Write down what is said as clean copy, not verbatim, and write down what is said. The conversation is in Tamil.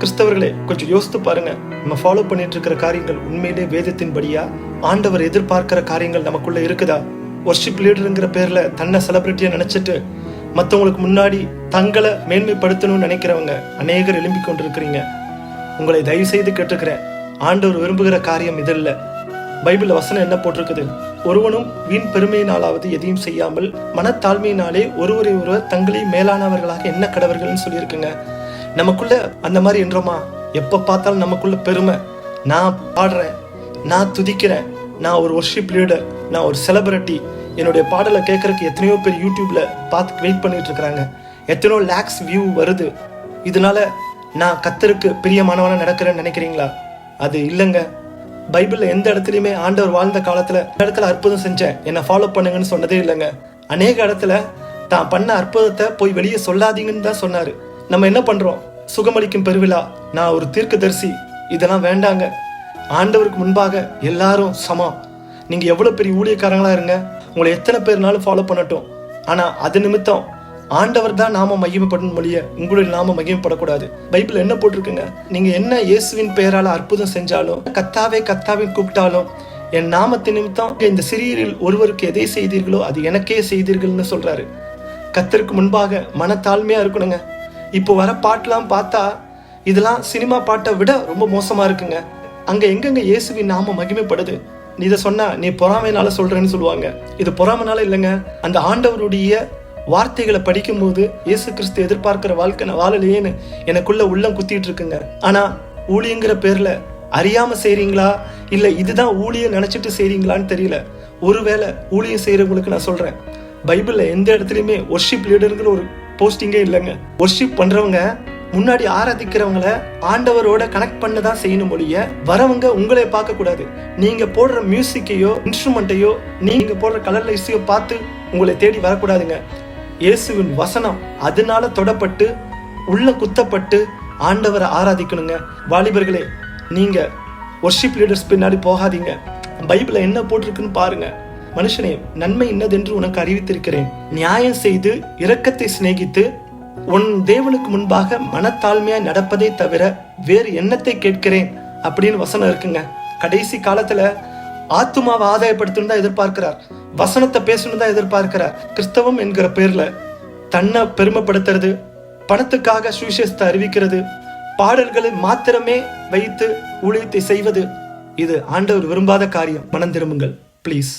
கிறிஸ்தவர்களே, கொஞ்சம் யோசித்து பாருங்க. நம்ம ஃபாலோ பண்ணிட்டு இருக்கிற காரியங்கள் உண்மையிலே வேதத்தின்படியா? ஆண்டவர் எதிர்பார்க்கிற காரியங்கள் நமக்குள்ள இருக்குதா? வொர்ஷிப் லீடருங்கிற பேர்ல தன்னை செலிபிரிட்டியா நினைச்சிட்டு மற்றவங்களுக்கு முன்னாடி தங்களை மேன்மைப்படுத்தணும்னு நினைக்கிறவங்க அநேகர் எழும்பி கொண்டிருக்கிறீங்க. உங்களை தயவு செய்து கேட்டுக்கிறேன், ஆண்டவர் விரும்புகிற காரியம் இது இல்லை. பைபிள் வசனம் என்ன போட்டிருக்குது? ஒருவனும் வீண் பெருமையினாலாவது எதையும் செய்யாமல் மனத்தாழ்மையினாலே ஒருவரை ஒருவர் தங்களை மேலானவர்களாக என்ன கடவர்கள்னு சொல்லியிருக்குங்க. நமக்குள்ள அந்த மாதிரி என்றோமா? எப்ப பார்த்தாலும் நமக்குள்ள பெருமை, நான் பாடுறேன், நான் துதிக்கிறேன், நான் ஒரு வொர்ஷிப் லீடர், நான் ஒரு செலிபிரிட்டி, என்னுடைய பாடலை கேட்கறதுக்கு எத்தனையோ பேர் யூடியூப்ல பார்த்து வெயிட் பண்ணிட்டு இருக்கிறாங்க, எத்தனையோ லேக்ஸ் வியூ வருது, இதனால நான் கர்த்தருக்கு பிரியமானவனா நடக்கிறேன்னு நினைக்கிறீங்களா? அது இல்லைங்க. பைபிள்ல எந்த இடத்துலயுமே ஆண்டவர் வாழ்ந்த காலத்துல இந்த இடத்துல அற்புதம் செஞ்சேன், என்னை ஃபாலோ பண்ணுங்கன்னு சொன்னதே இல்லைங்க. அநேக இடத்துல தான் பண்ண அற்புதத்தை போய் வெளியே சொல்லாதீங்கன்னு தான் சொன்னாரு. நம்ம என்ன பண்றோம்? சுகமளிக்கும் பெருவிழா, நான் ஒரு தீர்க்கதரிசி, இதெல்லாம் வேண்டாங்க. ஆண்டவருக்கு முன்பாக எல்லாரும் சமம். நீங்க எவ்வளவு பெரிய ஊழியக்காரங்களா இருங்க, உங்களை எத்தனை பேர்னாலும் ஃபாலோ பண்ணட்டும், ஆனா அது நிமித்தம் ஆண்டவர் தான் நாம மகிமைப்படணும் மொழிய உங்களுடைய நாம மகிமைப்படக்கூடாது. பைபிள் என்ன போட்டிருக்குங்க? நீங்க என்ன இயேசுவின் பெயரால அற்புதம் செஞ்சாலும், கத்தாவே கத்தாவே கூப்பிட்டாலும், என் நாமத்தின் நிமித்தம் இந்த சிறியரில் ஒருவருக்கு எதை செய்தீர்களோ அது எனக்கே செய்தீர்கள்னு சொல்றாரு. கர்த்தருக்கு முன்பாக மனத்தாழ்மையா இருக்கணுங்க. இப்போ வர பாட்டெல்லாம் பார்த்தா இதெல்லாம் சினிமா பாட்டை விட ரொம்ப மோசமா இருக்குங்க. அங்க எங்கெங்க இயேசுவின் நாம மகிமைப்படுது? நீ இதை சொன்னா நீ பொறாமைனால சொல்றேன்னு சொல்லுவாங்க. இது பொறாமைனால இல்லைங்க. அந்த ஆண்டவருடைய வார்த்தைகளை படிக்கும் போது இயேசு கிறிஸ்து எதிர்பார்க்கிற வாழ்க்கை நான் வாழலையேன்னு எனக்குள்ள உள்ளம் குத்திட்டு இருக்குங்க. ஆனா ஊழியங்கிற பேர்ல அறியாம செய்றீங்களா இல்ல இதுதான் ஊழியம் நினைச்சிட்டு செய்றீங்களான்னு தெரியல. ஒருவேளை ஊழியம் செய்யறவங்களுக்கு நான் சொல்றேன், பைபிள்ல எந்த இடத்துலயுமே வொர்ஷிப் லீடருங்கிற ஒரு போஸ்டிங்கே இல்லைங்க. வொர்ஷிப் பண்றவங்க முன்னாடி ஆராதிக்கிறவங்கள ஆண்டவரோட கனெக்ட் பண்ணதான் செய்யணும் மொழிய வரவங்க உங்களே பார்க்க கூடாது. நீங்க போடுற மியூசிக்கையோ இன்ஸ்ட்ருமெண்ட்டையோ நீங்க போடுற கலர் லைட்ஸையோ பார்த்து உங்களை தேடி வரக்கூடாதுங்க. இயேசுவின் வசனம் அதனால தொடப்பட்டு உள்ள குத்தப்பட்டு ஆண்டவரை ஆராதிக்கணுங்க. வாலிபர்களே, நீங்க வொர்ஷிப் லீடர்ஸ் பின்னாடி போகாதீங்க. பைபிள்ல என்ன போட்டிருக்குன்னு பாருங்க. மனுஷனே, நன்மை இன்னதென்று உனக்கு அறிவித்திருக்கிறேன், நியாயம் செய்து இரக்கத்தை சிநேகித்து உன் தேவனுக்கு முன்பாக மனத்தாழ்மையா நடப்பதை தவிர வேறு எண்ணத்தை கேட்கிறேன் அப்படின்னு வசனம் இருக்குங்க. கடைசி காலத்துல ஆத்துமாவை ஆதாயப்படுத்தணும் தான் எதிர்பார்க்கிறார், வசனத்தை பேசணும் தான் எதிர்பார்க்கிறார். கிறிஸ்தவம் என்கிற பேர்ல தன்னை பெருமைப்படுத்துறது, பணத்துக்காக சுவிசேஷத்தை அறிவிக்கிறது, பாடல்களை மாத்திரமே வைத்து ஊழியத்தை செய்வது, இது ஆண்டவர் விரும்பாத காரியம். மனம் திரும்புங்கள் ப்ளீஸ்.